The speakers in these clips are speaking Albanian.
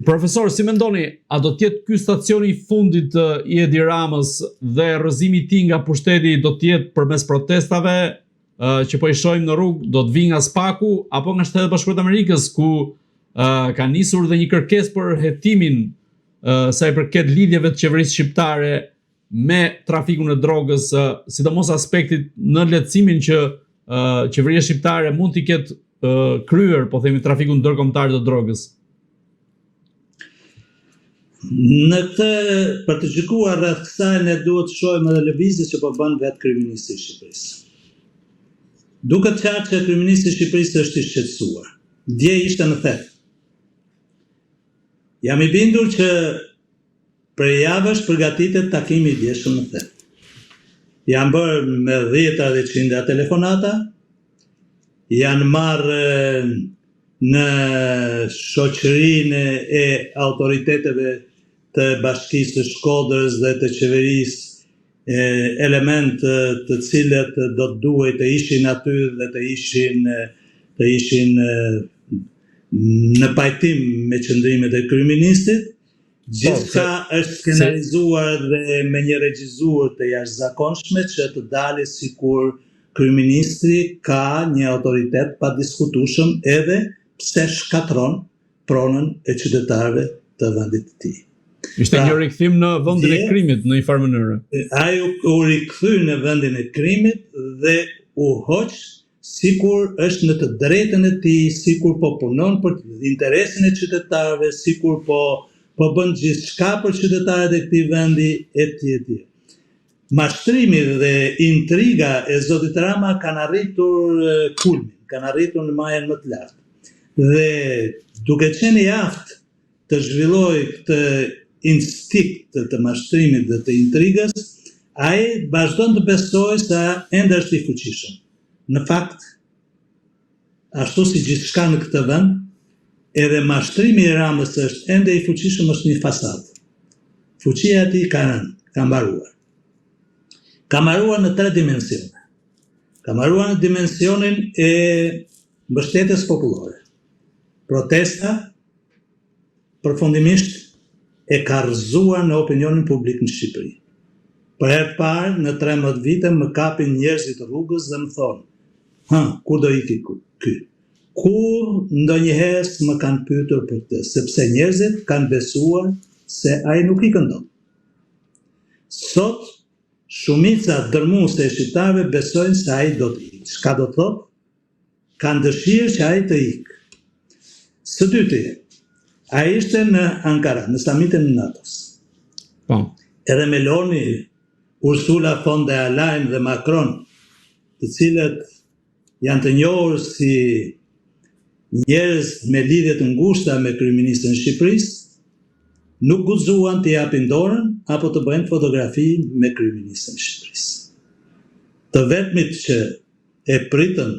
Profesor, si mendoni, a do t'jetë ky stacioni i fundit i Edi Ramës dhe rrëzimi i tij nga pushteti do t'jetë përmes protestave që po i shohim në rrugë, do të vi nga SPAK-u apo nga Shtetet Bashkuara të Amerikës, ku ka nisur dhe një kërkesë për hetimin sa i përket lidhjeve të qeverisë shqiptare me trafikun e drogës, sidomos aspektit në lehtësimin që qeveria shqiptare mund t'i ketë kryer, po themi, trafikun ndërkombëtar të drogës. Në këtë, për të gjykuar rreth kësaj, ne duhet të shohim edhe lëvizjet që po bën vetë kryeministri i Shqipërisë. Duket qartë që kryeministri i Shqipërisë është i shqetësuar. Dje ishte në thet. Jam i bindur që për javësh përgatitet takimi i djeshëm në thet. Janë bërë me 10 dhe 100 telefonata, janë marrë në shoqërinë e autoriteteve të Bashkisë së Shkodrës dhe të qeverisë element të cilët do të duhej të ishin aty dhe të ishin në pajtim me qëndrimet e kryeministit. Gjithçka është skenarizuar dhe me një regjizur të jashtëzakonshme që të dalë sikur kryeministri ka një autoritet pa diskutueshëm edhe pse shkatron pronën e qytetarëve të vendit të tij. Ishte një rikthim në vendin e krimit në një farë mënyrë. Ai u rikthy në vendin e krimit dhe u hoq sikur është në të drejtën e tij, sikur po punon për interesin e qytetarëve, sikur po bën gjithçka për qytetarët e këtij vendi etj. Mashtrimi dhe intriga e zotit Rama kanë arritur kulmin, kanë arritur në majën më të lartë. Dhe duke qenë i aftë të zhvilloj këtë instinkt të mashtrimit dhe të intrigës, ai vazhdon të besojë se ende është i fuqishëm. Në fakt, ashtu si gjithçka në këtë vend, edhe mashtrimi i Ramës është ende i fuqishëm, është një fasadë. Fuqia e tij ka rënë, ka mbaruar. Ka mbaruar në 3 dimensione. Ka mbaruar në dimensionin e mbështetjes popullore. Protesta përfundimisht e ka rrëzuar në opinionin publik në Shqipëri. Për herë të parë në 13 vite më kapin njerëzit rrugës dhe më thonë, kur do iki ky? Kur ndonjëherë s'më kanë pyetur për këtë, sepse njerëzit kanë besuar se ai nuk i këndon. Sot shumica dërmuese e shqiptarëve besojnë se ai do të ikë. Çka do të thotë? Kanë dëshirë që ai të ikë. Së dyti, ai ishte në Ankara, në samitin e NATO-s. Edhe Meloni, Ursula von der Leyen dhe Macron, të cilët janë të njohur si njerëz me lidhje të ngushta me kryeministrin e Shqipërisë, nuk guxuan të japin dorën apo të bëjnë fotografi me kryeministrin e Shqipërisë. Të vetmit që e pritën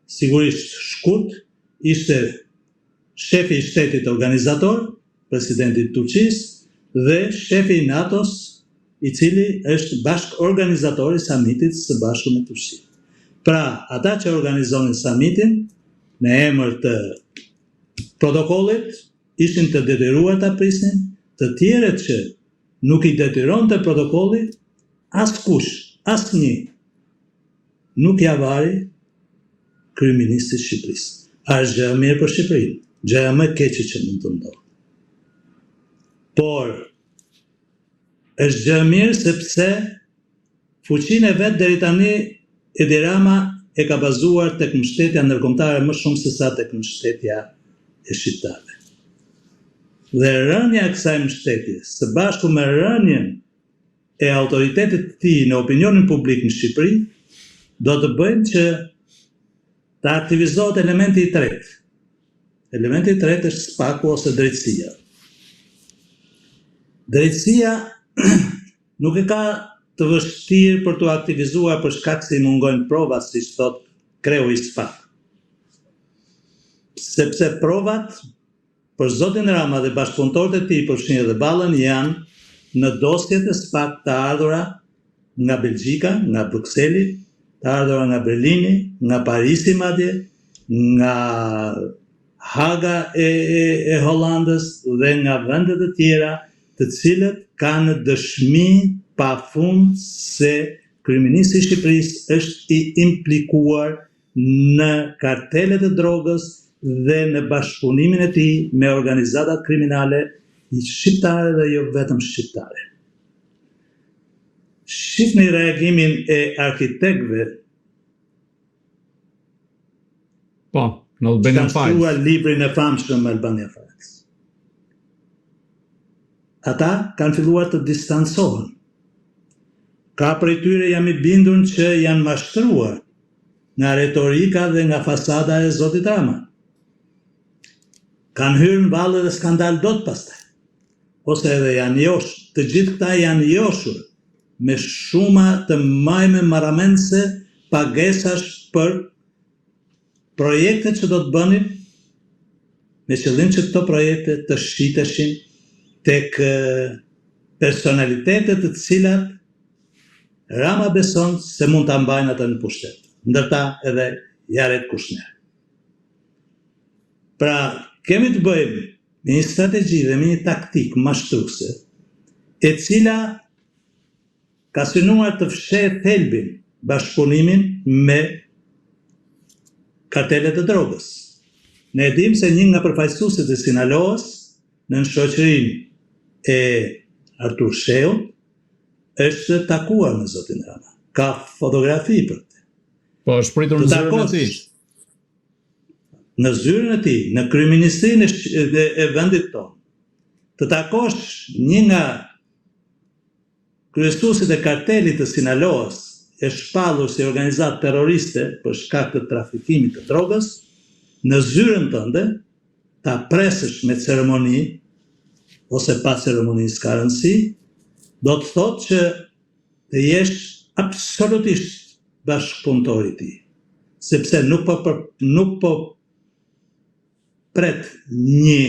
sigurisht shkurt ishte shefi i shtetit organizator, presidenti i Turqisë dhe shefi i NATO-s, i cili është bashkëorganizator i samitit së bashku me Turqinë. Pra, ata që organizonin samitin në emër të protokollit ishin të detyruar ta prisnin, të tjerët që nuk i detyronte protokolli, askush, asnjë nuk ja vari kryeministit të Shqipërisë. Është gjë e mirë për Shqipërinë, gjëja më e keqe që mund të ndodhë. Por është gjë e mirë sepse fuqinë e vet deri tani Edi Rama e ka bazuar tek mbështetja ndërkombëtare më shumë se sa tek mbështetja e shqiptarëve. Dhe rënja e kësaj mbështetje, së bashku me rënjen e autoritetit të tij në opinionin publik në Shqipëri, do të bëjnë që të aktivizohet elementi i tretë. Elementi i tretë është SPAK-u ose drejtësia. Drejtësia nuk e ka të vështirë për të aktivizuar për shkak se i mungojnë provat, siç thot kreu i SPAK. Sepse provat për zotin Rama dhe bashkëpunëtorët e tij, përfshirë edhe Ballën, janë në dosjet e SPAK të ardhura nga Belgjika, nga Brukseli, të ardhura nga Berlini, nga Parisi madje, nga Haga e Hollandës dhe nga vendet e tjera, të cilët kanë dëshmi pafund se kryeministri i Shqipërisë është i implikuar në kartelet e drogës dhe në bashkëpunimin e tij me organizatat kriminale shqiptare dhe jo vetëm shqiptare. Shifni reagimin e arkitektëve Po, në Albanian që kanë Files. shkruar librin e famshëm Albania Files. Ata kanë filluar të distancohen. Ka prej tyre jam i bindur që janë mashtruar nga retorika dhe nga fasada e Zotit Rama. Kanë hyrë në valle dhe skandal dot pastaj. Ose edhe janë josh, të gjithë këta janë joshur me shuma të majme marramense pagesash për projekte që do të bënin me qëllim që këto projekte të shiteshin tek personalitetet të cilat Rama beson se mund ta mbajnë atë në pushtet, ndërta edhe Jared Kushner. Pra, kemi të bëjmë me një strategji dhe me një taktik mashtruese, e cila ka synuar të fshehë thelbin bashkëpunimin me kartelet e drogës. Ne dim se një nga përfaqësuesit e Sinaloas në shoqërinë e Artur Sheut është takuar me Zotin Rama. Ka fotografi për të. Po, është pritur në zyrën e tij. Në zyrën e tij, në kryeministrinë e vendit tonë. Të takosh një nga kryesuesit e kartelit të Sinaloas, e shpallur si organizatë terroriste për shkak të trafikimit të drogës, në zyrën tënde ta presësh me ceremoni ose pa ceremoni s'ka rëndësi, do të thotë që të jesh absolutisht bashkëpunëtor i tij, sepse nuk po pret një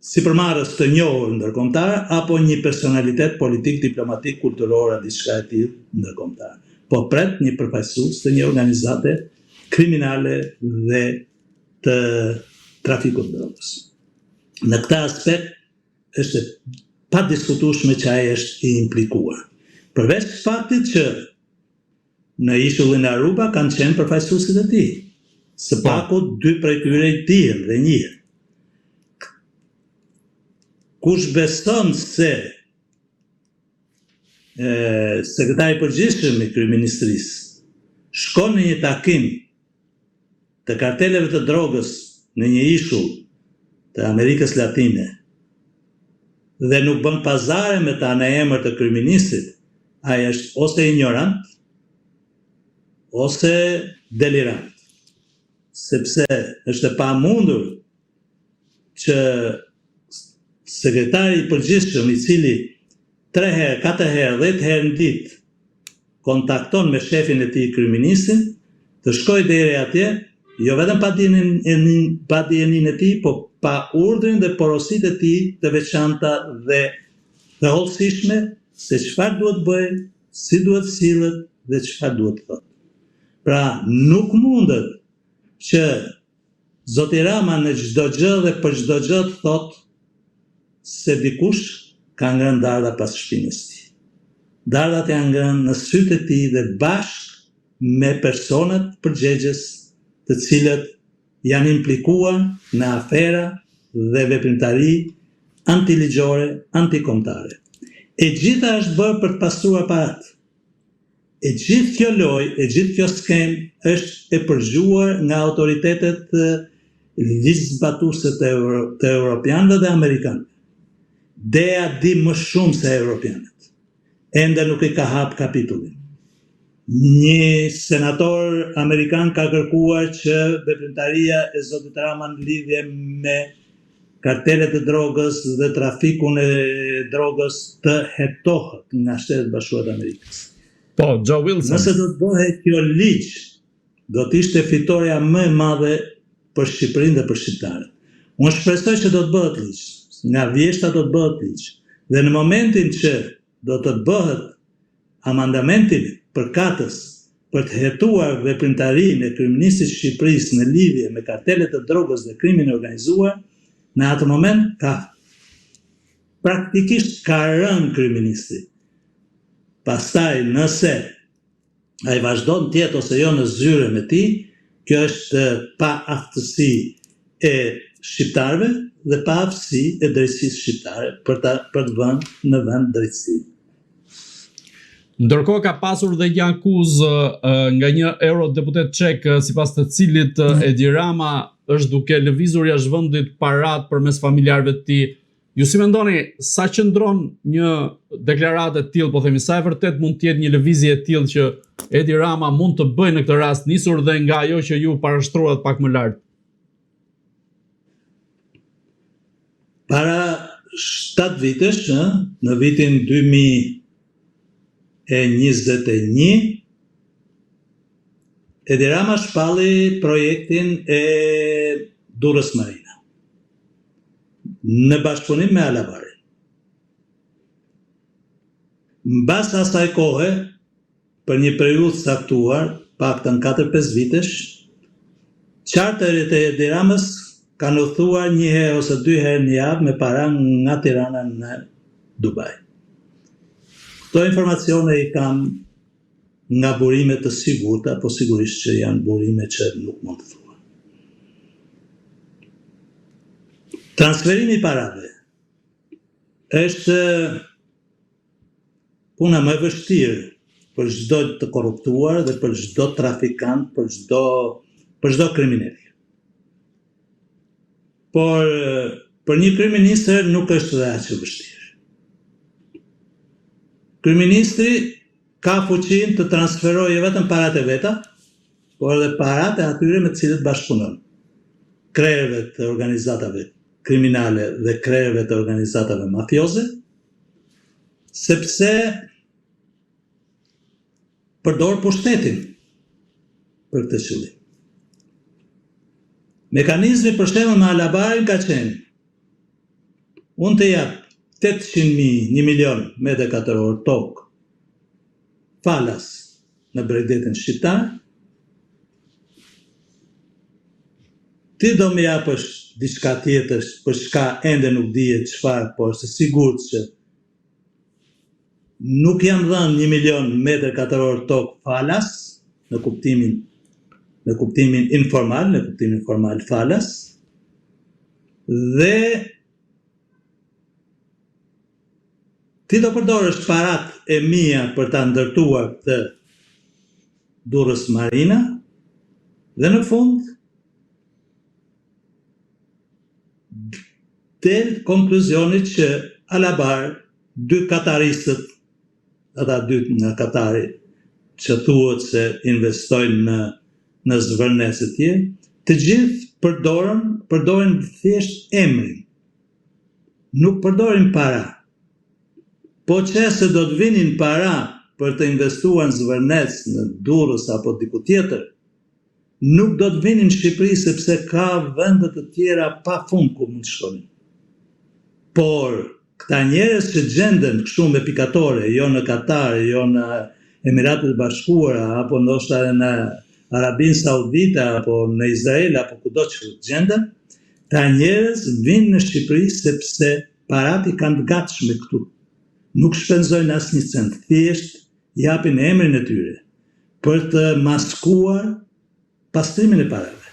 sipërmarrës të njohur ndërkombëtar apo një personalitet politik, diplomatik, kulturor apo diçka e tillë ndërkombëtar. Po pret një përfaqësues të një organizate kriminale dhe të trafikut drogës. Në këtë aspekt është pa diskutueshme që ai është i implikuar. Përveç faktit që në ishullin e Aruba kanë qenë përfaqësuesit e tij. Së paku 2 prej tyre i dihen dhe njihen. Kush beson se sekretari i përgjithshëm i kryeministrisë shkon në një takim të karteleve të drogës në një ishull të Amerikës Latine dhe nuk bën pazare me ta në emër të kryeministrit, ai është ose ignorant ose delirant. Sepse është e pamundur që sekretari i përgjithshëm i cili 3 herë, 4 herë, 10 herë në ditë kontakton me shefin e tij kryeministrin, të shkojë deri atje, jo vetëm pa dijenin e tij, po pa urdhrin dhe porositë e tij të veçanta dhe të hollësishme se çfarë duhet bëjë, si duhet sillet dhe çfarë duhet thotë. Pra, nuk mundet që Zoti Rama në çdo gjë dhe për çdo gjë të thotë se dikush ka ngrënë dardha pas shpinës tij. Dardhat janë ngrënë në sytë e tij dhe bashkë me personat përgjegjës të cilët janë implikuar në afera dhe veprimtari antiligjore, antikombëtare. E gjitha është bërë për të pastruar parat. E gjithë kjo lojë, e gjithë kjo skem është e përgjuar nga autoritetet ligjzbatuese të europianëve dhe amerikanëve. DEA di më shumë se europianët. Ende nuk i ka hap kapitullin. Një senator amerikan ka kërkuar që veprimtaria e Zotit Rama në lidhje me kartelet e drogës dhe trafikun e drogës të hetohet nga Shtetet Bashkuara të Amerikës. Po, Joe Wilson. Nëse do të bëhet kjo ligj, do të ishte fitoria më e madhe për Shqipërinë dhe për shqiptarët. Unë shpresoj që do të bëhet ligj, nga vjeshta do të bëhet ligj. Dhe në momentin që do të bëhet amandamentin përkatës për të hetuar veprimtarinë e kryeministit të Shqipërisë në lidhje me kartelet e drogës dhe krimin e organizuar, në atë moment praktikisht ka rënë kryeministri. Pastaj nëse ai vazhdon të jetë ose jo në zyrën e tij, kjo është pa aftësi e shqiptarëve dhe pa aftësi e drejtësisë shqiptare për të vënë në vend drejtësi. Ndërkohë ka pasur dhe një akuzë nga një eurodeputet çek, sipas të cilit Edi Rama është duke lëvizur jashtë vendit parat përmes familjarëve të tij. Ju si mendoni, sa qëndron një deklaratë e tillë, po themi, sa e vërtet mund të jetë një lëvizje e tillë që Edi Rama mund të bëjë në këtë rast, nisur dhe nga ajo që ju parashtruat pak më lart? Para 7 vitesh, në vitin 2021, Edi Rama shpalli projektin e Durrës Marina në bashkëpunim me Alabarin. Mbas asaj kohe, për një periudhë caktuar, paktën 4-5 vitesh, charteret e Edi Ramës kanë udhëtuar 1 herë ose 2 herë në javë me para nga Tirana në Dubai. Këto informacione i kam nga burime të sigurta, po sigurisht që janë burime që nuk mund të thua. Transferimi i parave është puna më e vështirë për çdo të korruptuar dhe për çdo trafikant, për çdo kriminal. Por për një kryeministër nuk është dhe aq e vështirë. Kryeministri ka fuqinë të transferojë vetëm paratë e veta, por edhe paratë e atyre me të cilët bashkëpunon. Krerëve të organizatave kriminale dhe krerëve të organizatave mafioze, sepse përdor pushtetin për këtë qëllim. Mekanizmi për shembull me Alabarin ka qenë: unë të jap 800.000, 1 milion metra katror tokë falas në Bregdetin shqiptar, ti do më japësh diçka tjetër për çka ende nuk dihet çfarë, por është sigurt që nuk jam dhënë 1 milion metër katror tokë falas në kuptimin informal falas, dhe ti do përdorësh parat e mia për ta ndërtuar këtë Durrës Marina, dhe në fund del konkluzionit që Alabar, 2 kataristët, ata 2 nga Katari, që thuhet se investojnë në zvërnes e tjerë, të gjithë përdoren thjesht emrin. Nuk përdorin para. Po që se do të vinin para për të investuar në zvërnes, në Durrës apo diku tjetër, nuk do të vinin në Shqipëri sepse ka vende të tjera pa fund ku mund të shkonin. Por këta njerëz që gjenden kështu me pikatore, jo në Katar, jo në Emiratet e Bashkuara, apo ndoshta në Arabinë Saudite, apo në Izrael, apo kudo që gjenden, këta njerëz vinë në Shqipëri sepse parat i kanë të gatshme këtu. Nuk shpenzojnë asnjë cent, thjesht japin emrin e tyre për të maskuar pastrimin e parave.